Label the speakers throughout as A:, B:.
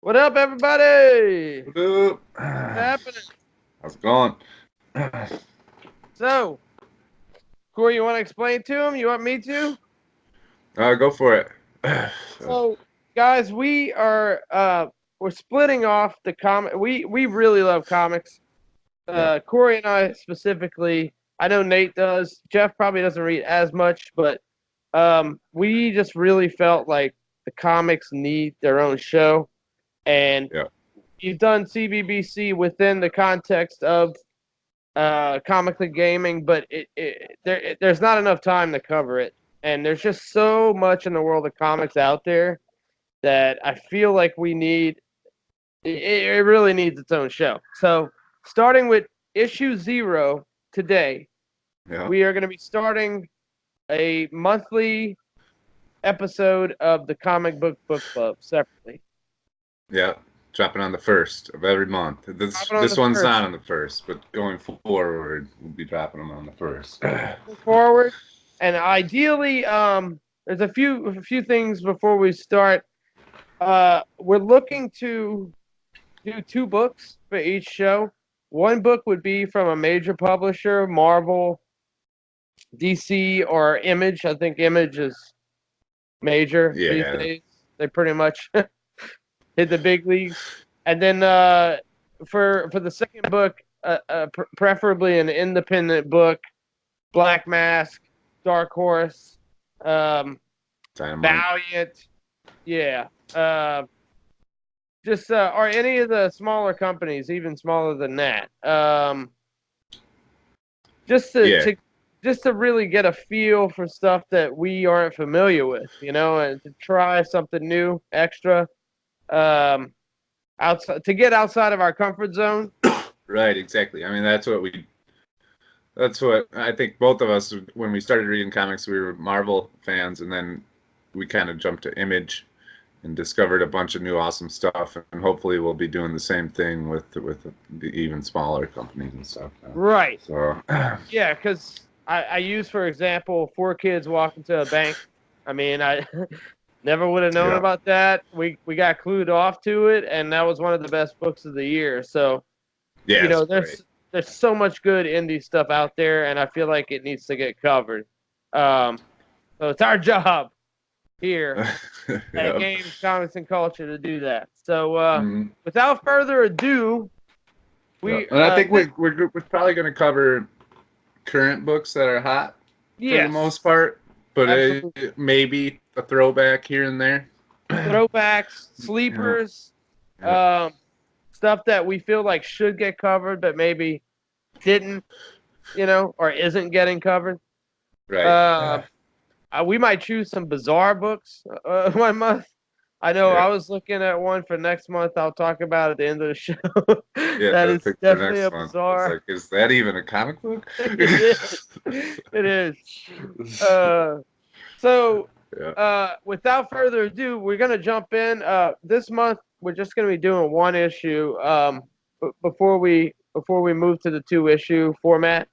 A: What up, everybody?
B: What up?
A: What's happening?
B: How's it going?
A: So, Corey, you want to explain to him? You want me to?
B: Go for it.
A: So, guys, we're splitting off the comic. We really love comics.
B: Yeah,
A: Corey and I specifically. I know Nate does. Jeff probably doesn't read as much, but we just really felt like the comics need their own show, and
B: yeah,
A: you've done CBBC within the context of comically gaming, but there's not enough time to cover it, and there's just so much in the world of comics out there that I feel like it really needs its own show. So, starting with issue 0 today,
B: yeah,
A: we are going to be starting a monthly episode of the Comic Book Club separately.
B: yeah. Dropping on the first of every month. This
A: Dropping on
B: this
A: the
B: one's
A: first.
B: not on the first, but going forward, we'll be dropping them on the first.
A: Forward, and ideally, there's a few things before we start. We're looking to do 2 books for each show. One book would be from a major publisher, Marvel, DC, or Image. I think Image is major these
B: Yeah,
A: days. They pretty much hit the big leagues. And then for the second book, preferably an independent book, Black Mask, Dark Horse,
B: Dynamite.
A: Valiant, yeah. Just or any of the smaller companies, even smaller than that. Just to,
B: Yeah,
A: to just to really get a feel for stuff that we aren't familiar with, and to try something new, extra, outside to get outside of our comfort zone.
B: right, exactly. I mean, that's what I think both of us, when we started reading comics, we were Marvel fans, and then we kind of jumped to Image and discovered a bunch of new awesome stuff, and hopefully we'll be doing the same thing with the even smaller companies and stuff.
A: Right.
B: So
A: Yeah, because I use, for example, 4 Kids Walk into a Bank. I mean, I never would have known
B: yeah,
A: about that. We got clued off to it, and that was one of the best books of the year. So,
B: yeah, it's great.
A: there's so much good indie stuff out there, and I feel like it needs to get covered. So it's our job here at
B: Yep.
A: Games, Comics, and Culture to do that. So,
B: Mhm.
A: without further ado,
B: Yeah.
A: we
B: And I think we're probably going to cover current books that are hot for the
A: yes,
B: most part, but
A: absolutely.
B: maybe a throwback here and there.
A: Throwbacks,
B: Yeah,
A: sleepers,
B: yeah,
A: um, stuff that we feel like should get covered, but maybe didn't, or isn't getting covered.
B: right.
A: Uh, we might choose some bizarre books 1 month. I know
B: Yeah,
A: I was looking at one for next month. I'll talk about at the end of the show.
B: yeah.
A: That
B: The
A: is
B: pick for
A: definitely a
B: next one. It's
A: bizarre.
B: like, is that even a comic book?
A: It is. It is. Uh, so,
B: Yeah,
A: without further ado, we're gonna jump in. This month, we're just gonna be doing one issue. Before we move to the 2 issue format,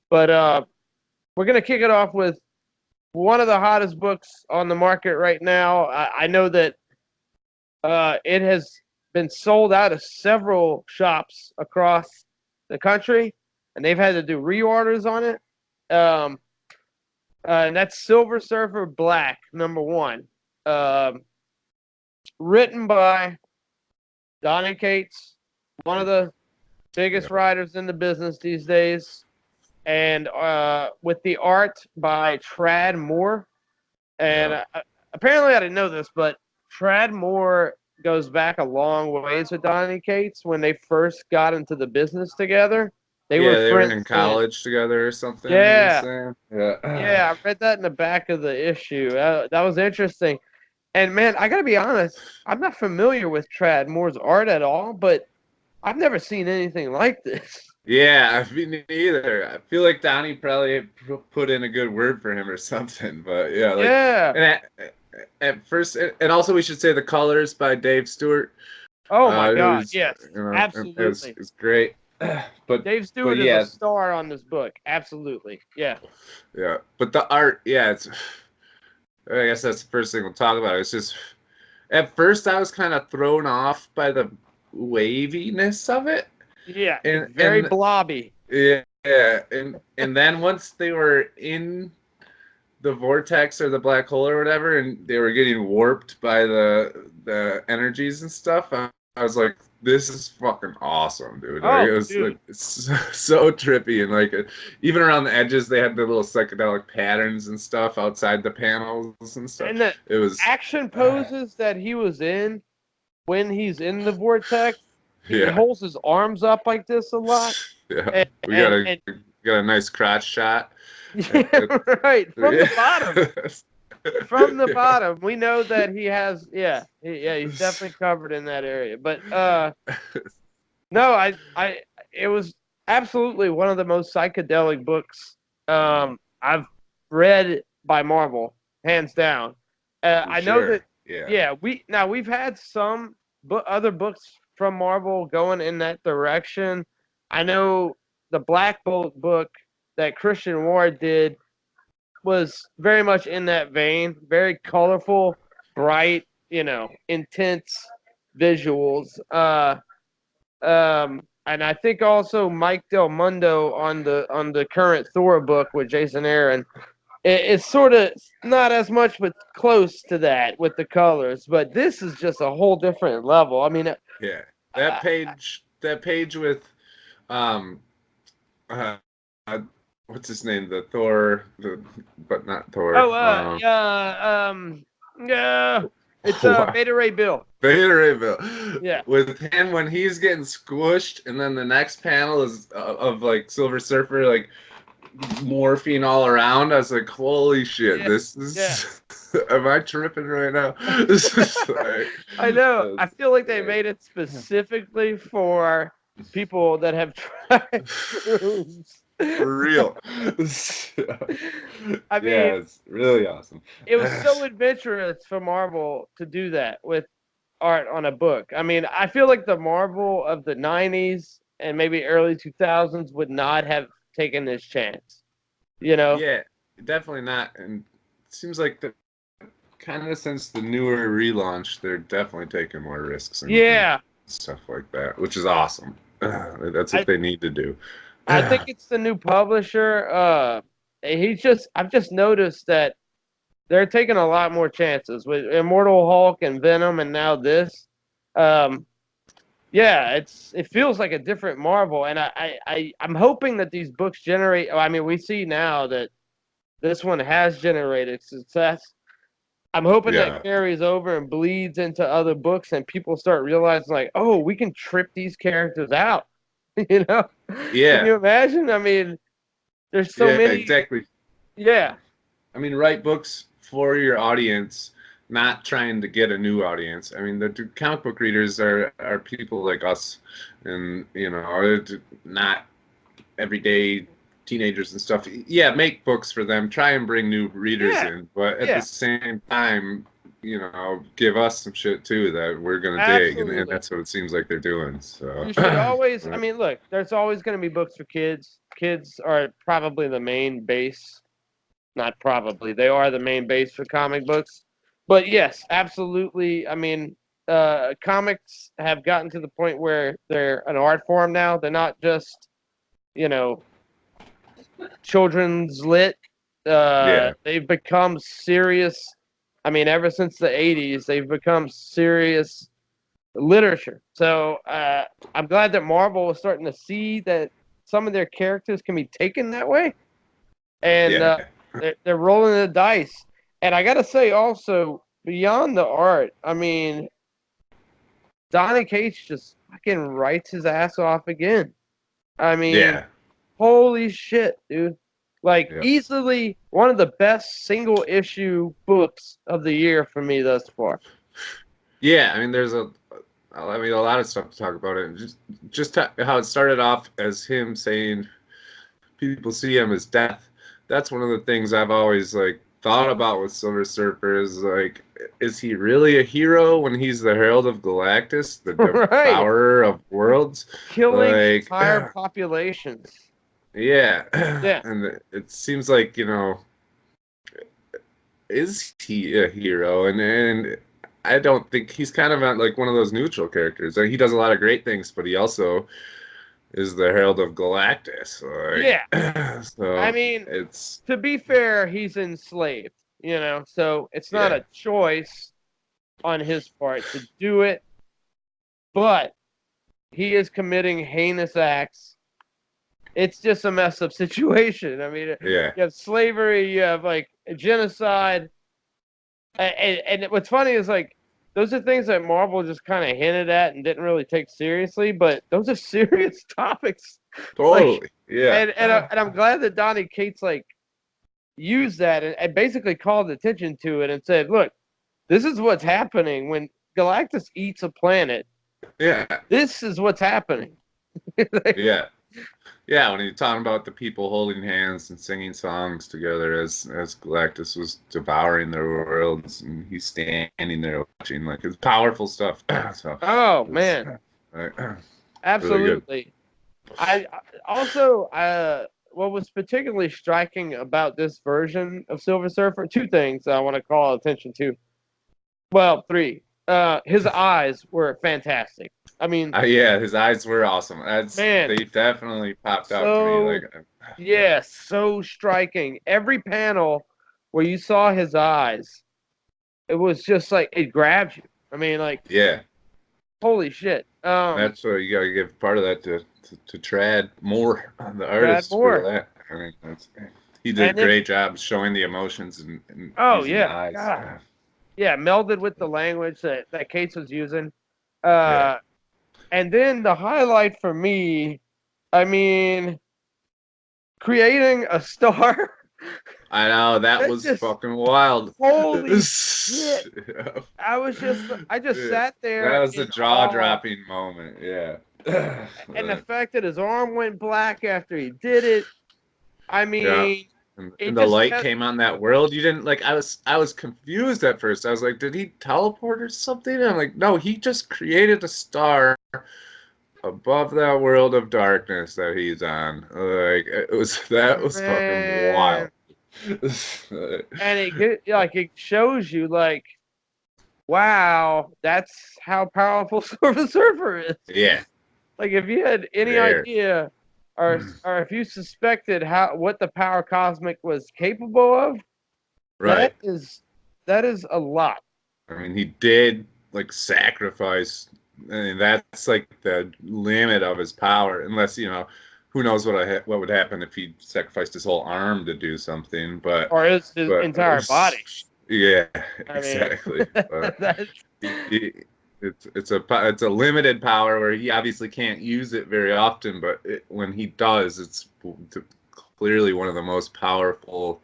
A: but we're gonna kick it off with one of the hottest books on the market right now. I know that it has been sold out of several shops across the country, and they've had to do reorders on it. Um, and that's Silver Surfer Black #1, um, written by Donny Cates, one of the biggest
B: yeah,
A: writers in the business these days, and with the art by Trad Moore. And
B: yeah.
A: apparently, I didn't know this, but Trad Moore goes back a long ways with Donny Cates. When they first got into the business together, they were
B: Yeah, they were in
A: friends then.
B: college together or something. He was
A: Yeah,
B: saying. Yeah.
A: yeah, I read that in the back of the issue. That was interesting. And man, I gotta be honest, I'm not familiar with Trad Moore's art at all, but I've never seen anything like this.
B: Yeah, I mean, neither. I feel like Donnie probably put in a good word for him or something. But yeah, like,
A: Yeah.
B: and at first, and also we should say the colors by Dave Stewart,
A: Oh my God.
B: who's
A: Yes. Absolutely.
B: is great. But
A: Dave
B: but
A: Stewart is a
B: yeah,
A: star on this book. Absolutely. Yeah.
B: yeah. But the art, yeah, it's. I guess that's the first thing we'll talk about. It's just at first I was kind of thrown off by the waviness of it,
A: Yeah,
B: and
A: it's very blobby.
B: yeah, and then once they were in the vortex or the black hole or whatever, and they were getting warped by the energies and stuff, I was like, this is fucking awesome, dude. Like,
A: Oh,
B: it was like
A: dude.
B: it's so trippy, and like even around the edges they had the little psychedelic patterns and stuff outside the panels and stuff.
A: And the
B: It was
A: action poses that he was in when he's in the vortex, he
B: yeah.
A: holds his arms up like this a lot.
B: Yeah,
A: And
B: we got a
A: and
B: got a nice crotch shot.
A: yeah, right. From the bottom. From the
B: Yeah.
A: bottom. We know that he has he's definitely covered in that area. But no, I it was absolutely one of the most psychedelic books I've read by Marvel, hands down.
B: For
A: I know that
B: sure. Yeah.
A: we've had some other books from Marvel going in that direction. I know the Black Bolt book that Christian Ward did was very much in that vein, very colorful, bright, intense visuals. And I think also Mike Del Mundo on the current Thor book with Jason Aaron. It's sort of not as much, but close to that with the colors. But this is just a whole different level. I mean,
B: Yeah.
A: uh,
B: That page with um uh, uh what's his name? The Thor, but not Thor.
A: oh, yeah, it's
B: What?
A: Beta Ray Bill.
B: Bill.
A: Yeah,
B: With him when he's getting squished, and then the next panel is of like Silver Surfer like morphine all around. I was like, holy shit,
A: yeah,
B: this
A: yeah.
B: is. Am I tripping right now? This is like,
A: I know.
B: uh,
A: I feel like they made it specifically for people that have tried shrooms.
B: for real.
A: I
B: Yeah,
A: mean,
B: it's really awesome.
A: it was so adventurous for Marvel to do that with art on a book. I mean, I feel like the Marvel of the 90s and maybe early 2000s would not have taken this chance. You know?
B: Yeah, definitely not. And it seems like the kind of since the newer relaunch, they're definitely taking more risks and
A: Yeah.
B: stuff like that, which is awesome. That's what
A: I
B: they need to do.
A: I think it's the new publisher. I've just noticed that they're taking a lot more chances with Immortal Hulk and Venom, and now this. Um, yeah, it feels like a different Marvel, and I'm hoping that these books generate. I mean, we see now that this one has generated success. I'm hoping that
B: Yeah,
A: carries over and bleeds into other books, and people start realizing, like, oh, we can trip these characters out. You know? Can
B: yeah,
A: you imagine? I mean, there's so
B: yeah,
A: many.
B: exactly.
A: Yeah,
B: I mean, write books for your audience, not trying to get a new audience. I mean, the comic book readers are people like us, and are not everyday teenagers and stuff. Yeah, make books for them. Try and bring new readers
A: yeah,
B: in, but at the
A: yeah,
B: same time, give us some shit too that we're gonna dig, and
A: absolutely.
B: that's what it seems like they're doing. So,
A: You should always. I
B: but,
A: mean, look, there's always going to be books for kids. Kids are probably the main base. Not probably. They are the main base for comic books. But yes, absolutely. I mean, comics have gotten to the point where they're an art form now. They're not just, you know, children's lit.
B: yeah,
A: They've become serious. I mean, ever since the 80s, they've become serious literature. So I'm glad that Marvel is starting to see that some of their characters can be taken that way, and
B: yeah,
A: they're rolling the dice. And I gotta say, also beyond the art, I mean, Donny Cates just fucking writes his ass off again. I mean,
B: yeah,
A: holy shit, dude! Like
B: yeah.
A: easily one of the best single issue books of the year for me thus far.
B: Yeah, I mean, a lot of stuff to talk about it. Just how it started off as him saying people see him as death. That's one of the things I've always like thought about with Silver Surfer is like, is he really a hero when he's the Herald of Galactus, the
A: Right,
B: devourer of worlds?
A: killing
B: Like,
A: entire populations.
B: yeah,
A: Yeah.
B: and it seems like is he a hero? And I don't think he's kind of like one of those neutral characters. Like, he does a lot of great things, but he also is the Herald of Galactus.
A: Yeah.
B: Like, so
A: I mean,
B: it's
A: to be fair, he's enslaved, so it's not a choice on his part to do it, but he is committing heinous acts. It's just a messed up situation. I mean,
B: yeah,
A: you have slavery, you have like genocide, and what's funny is like those are things that Marvel just kind of hinted at and didn't really take seriously, but those are serious topics.
B: totally.
A: Like,
B: Yeah,
A: and I'm glad that Donny Cates like used that and basically called attention to it and said, look, this is what's happening when Galactus eats a planet.
B: yeah,
A: This is what's happening.
B: yeah. Yeah, when you're talking about the people holding hands and singing songs together as Galactus was devouring their worlds, and he's standing there watching, like, it's powerful stuff. So,
A: Oh man,
B: really good.
A: absolutely. I also what was particularly striking about this version of Silver Surfer, two things I want to call attention to. Well, three. His eyes were fantastic. I mean,
B: Yeah, his eyes were awesome.
A: man,
B: They definitely popped out to me.
A: so
B: Like,
A: yeah, so striking. Every panel where you saw his eyes, it was just like it grabbed you. I mean, like,
B: yeah,
A: holy shit.
B: that's what you gotta give part of that to Trad Moore, the
A: Brad
B: artist, for
A: Moore.
B: that. I mean, he did a
A: And then,
B: great job showing the emotions and
A: oh
B: using the
A: yeah,
B: eyes.
A: God. Yeah, melded with the language that Cates was using.
B: Yeah.
A: And then the highlight for me, I mean, creating a star.
B: I know that
A: That
B: was
A: just
B: fucking wild.
A: holy shit. I just
B: Yeah.
A: sat there
B: That was a
A: in awe.
B: jaw-dropping moment. Yeah.
A: And the fact that his arm went black after he did it, I
B: Yeah.
A: mean, it
B: And the
A: just
B: light came on that world. You didn't like. I was confused at first. I was like, did he teleport or something? And I'm like, no, he just created a star above that world of darkness that he's on. Like, that was fucking wild.
A: man. And it shows you like, wow, that's how powerful Silver Surfer is.
B: Yeah.
A: Like if you had any
B: There.
A: idea or if you suspected what the power cosmic was capable of,
B: Right.
A: that is a lot.
B: I mean, he did like sacrifice. I mean, that's like the limit of his power. Unless, who knows what would happen if he sacrificed his whole arm to do something.
A: Or his
B: But
A: entire body.
B: yeah,
A: I mean,
B: exactly. But
A: that's
B: it's a limited power where he obviously can't use it very often. But when he does, it's clearly one of the most powerful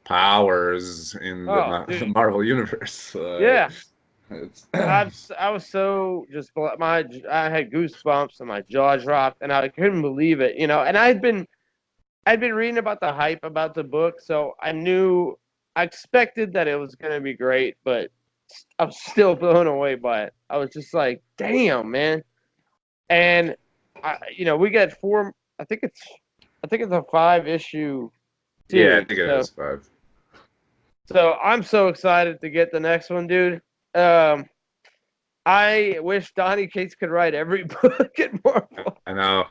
B: powers in the Marvel universe.
A: Yeah.
B: It's
A: I was so just I had goosebumps and my jaw dropped and I couldn't believe it, And I'd been reading about the hype about the book, so I expected that it was going to be great, but I'm still blown away by it. I was just like, damn, man. And we get four. I think it's a 5-issue series.
B: yeah, I think it is 5.
A: So I'm so excited to get the next one, dude. I wish Donny Cates could write every book in Marvel.
B: I know,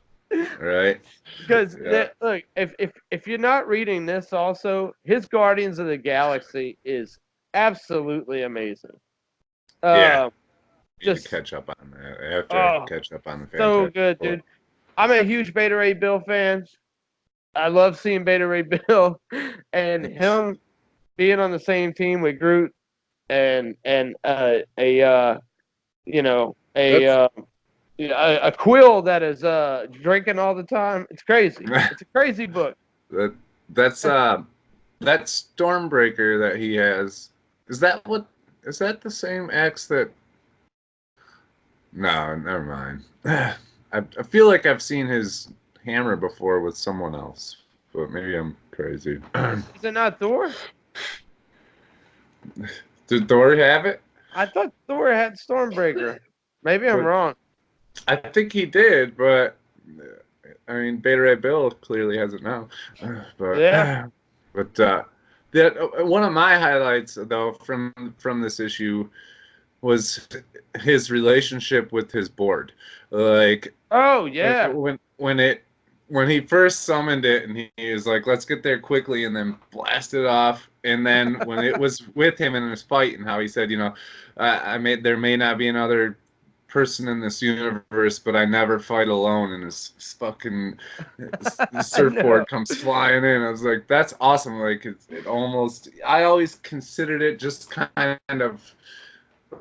B: right?
A: Because look, if you're not reading this, also his Guardians of the Galaxy is absolutely amazing.
B: Yeah,
A: just
B: catch up on that. I have to catch up on the
A: so
B: Fantastic
A: good,
B: Four.
A: dude. I'm a huge Beta Ray Bill fan. I love seeing Beta Ray Bill and him being on the same team with Groot and a quill that is drinking all the time. It's crazy. It's a crazy book.
B: That's that Stormbreaker that he has. Is that the same X that? No, never mind. I feel like I've seen his hammer before with someone else, but maybe I'm crazy.
A: Is it not Thor?
B: Did Thor have it?
A: I thought Thor had Stormbreaker. Maybe I'm wrong.
B: I think he did, but I mean, Beta Ray Bill clearly has it now. But
A: Yeah.
B: But one of my highlights, though, from this issue was his relationship with his board. Like,
A: Oh yeah.
B: when he first summoned it, and he was like, "Let's get there quickly," and then blasted off. And then when it was with him in his fight, and how he said, there may not be another person in this universe, but I never fight alone. And his fucking surfboard comes flying in. I was like, that's awesome. Like it almost. I always considered it just kind of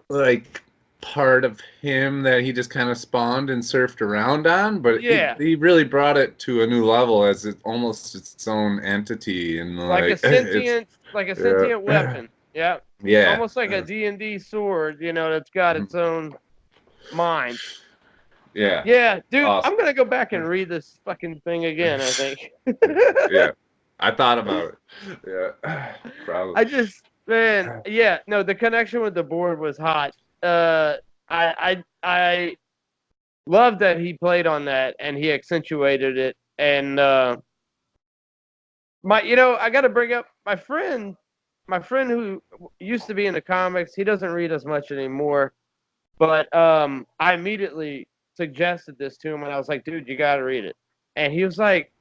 B: like part of him that he just kind of spawned and surfed around on, but
A: Yeah.
B: he really brought it to a new level as almost its own entity, and
A: Like a sentient,
B: yeah.
A: weapon. Yeah.
B: Yeah.
A: Almost like a D&D sword, that's got its own mind.
B: Yeah.
A: Yeah, dude,
B: Awesome.
A: I'm gonna go back and read this fucking thing again, I think.
B: Yeah. I thought about it. Yeah. Probably.
A: I just, man, yeah, no, the connection with the board was hot. I love that he played on that and he accentuated it. And I got to bring up my friend who used to be in the comics. He doesn't read as much anymore, but I immediately suggested this to him and I was like, dude, you got to read it. And he was like,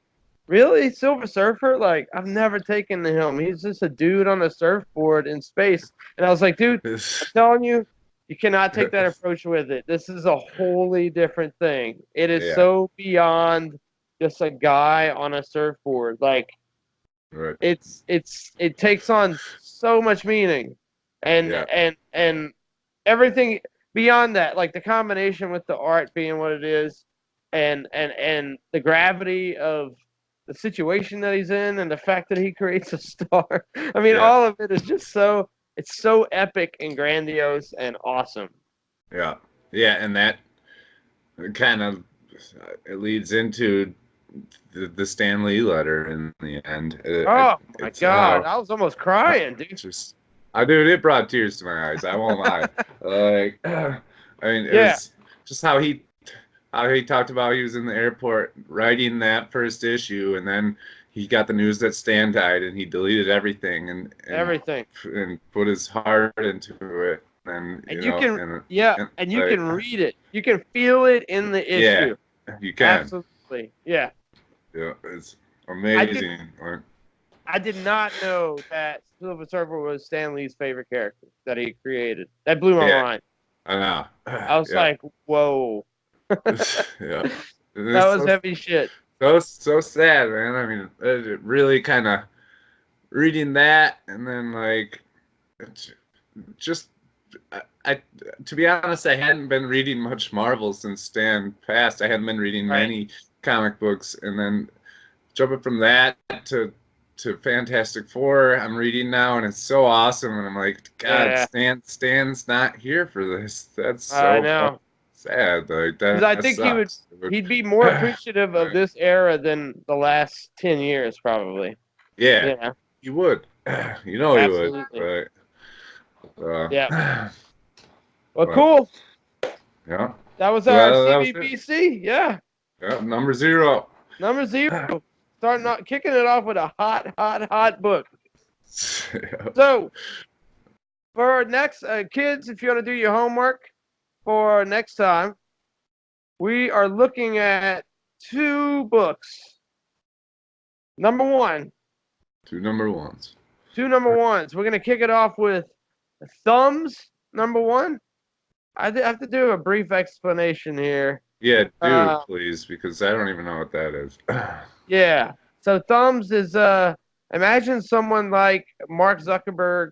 A: really? Silver Surfer? Like, I've never taken to him. He's just a dude on a surfboard in space. And I was like, dude, I'm telling you, you cannot take that approach with it. This is a wholly different thing. It is so beyond just a guy on a surfboard. Like,
B: right.
A: it takes on so much meaning. And everything beyond that, like the combination with the art being what it is, and the gravity of the situation that he's in, and the fact that he creates a star. I mean, all of it is just it's so epic and grandiose and awesome.
B: Yeah, yeah, and that kind of it leads into the Stan Lee letter in the end.
A: My God, I was almost crying, dude.
B: Dude, it brought tears to my eyes. I won't lie. Like, I mean, it was just how he talked about he was in the airport writing that first issue, and then he got the news that Stan died, and he deleted everything and put his heart into it. And you
A: can read it. You can feel it in the issue.
B: Yeah, you can.
A: Absolutely. Yeah.
B: Yeah, it's amazing.
A: I did not know that Silver Surfer was Stan Lee's favorite character that he created. That blew my mind.
B: I know.
A: I was like, whoa.
B: Yeah.
A: That was heavy shit.
B: So sad, man. I mean, it really kind of reading that, and then like, just I to be honest, I hadn't been reading much Marvel since Stan passed. I hadn't been reading many comic books, and then jumping from that to Fantastic Four, I'm reading now, and it's so awesome. And I'm like, God, Stan's not here for this. That's so sad. Like that.
A: I think he'd be more appreciative of this era than the last 10 years, probably.
B: Yeah. He would. He would. But,
A: yeah. Well, cool.
B: Yeah.
A: That was our CBBC. Yeah.
B: Yeah. Number 0.
A: Kicking it off with a hot book. So, for our next kids, if you want to do your homework for next time, we are looking at 2 books. Number 1.
B: 2 number 1s.
A: 2 number 1s. We're going to kick it off with Thumbs, number 1. I have to do a brief explanation here.
B: Yeah, do please, because I don't even know what that is.
A: Yeah. So Thumbs is imagine someone like Mark Zuckerberg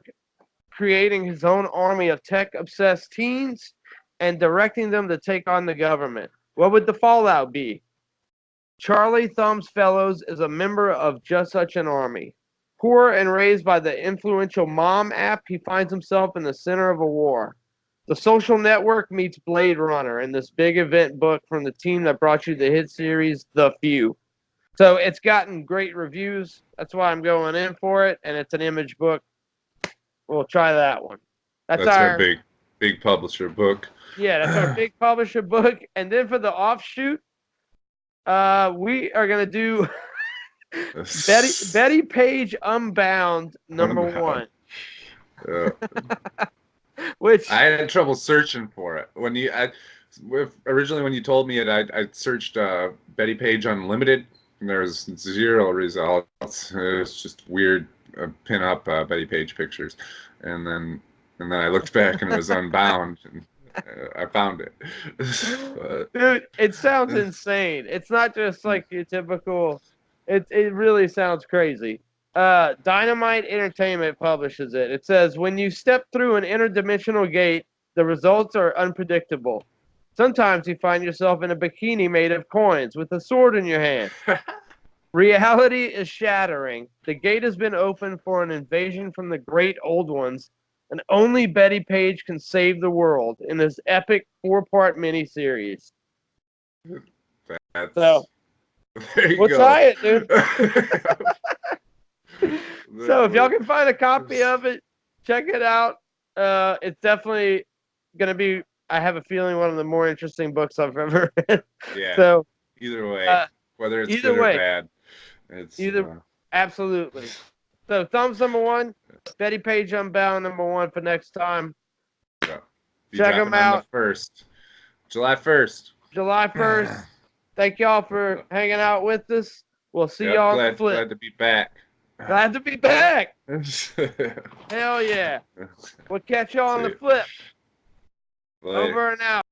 A: creating his own army of tech-obsessed teens and directing them to take on the government. What would the fallout be? Charlie Thumbs Fellows is a member of just such an army. Poor and raised by the influential Mom app, he finds himself in the center of a war. The Social Network meets Blade Runner in this big event book from the team that brought you the hit series The Few. So it's gotten great reviews. That's why I'm going in for it, and it's an Image book. We'll try that one. That's our
B: big publisher book.
A: Yeah, that's our big publisher book. And then for the offshoot, we are going to do Bettie Page Unbound, number 1. Which
B: I had trouble searching for it originally when you told me it. I searched Bettie Page Unlimited, and there was 0 results. It was just weird pin-up Bettie Page pictures, and then I looked back and it was Unbound, and I found it. But,
A: dude, it sounds insane. It's not just like your typical. It really sounds crazy. Dynamite Entertainment publishes it. It says, when you step through an interdimensional gate, the results are unpredictable. Sometimes you find yourself in a bikini made of coins with a sword in your hand. Reality is shattering. The gate has been opened for an invasion from the great old ones, and only Bettie Page can save the world in this epic 4-part miniseries.
B: that's,
A: So,
B: there you
A: we'll
B: go.
A: try it, dude. So if y'all can find a copy of it, check it out. It's definitely going to be, I have a feeling, one of the more interesting books I've ever read.
B: Yeah.
A: So
B: either way, whether it's good or bad, it's
A: absolutely. So thumbs number 1, Bettie Page Unbound number 1 for next time. Check them out.
B: July 1st.
A: July 1st. Thank y'all for hanging out with us. We'll see y'all on the flip.
B: Glad to be back.
A: Glad to be back. Hell yeah. We'll catch y'all on the flip.
B: Later.
A: Over and out.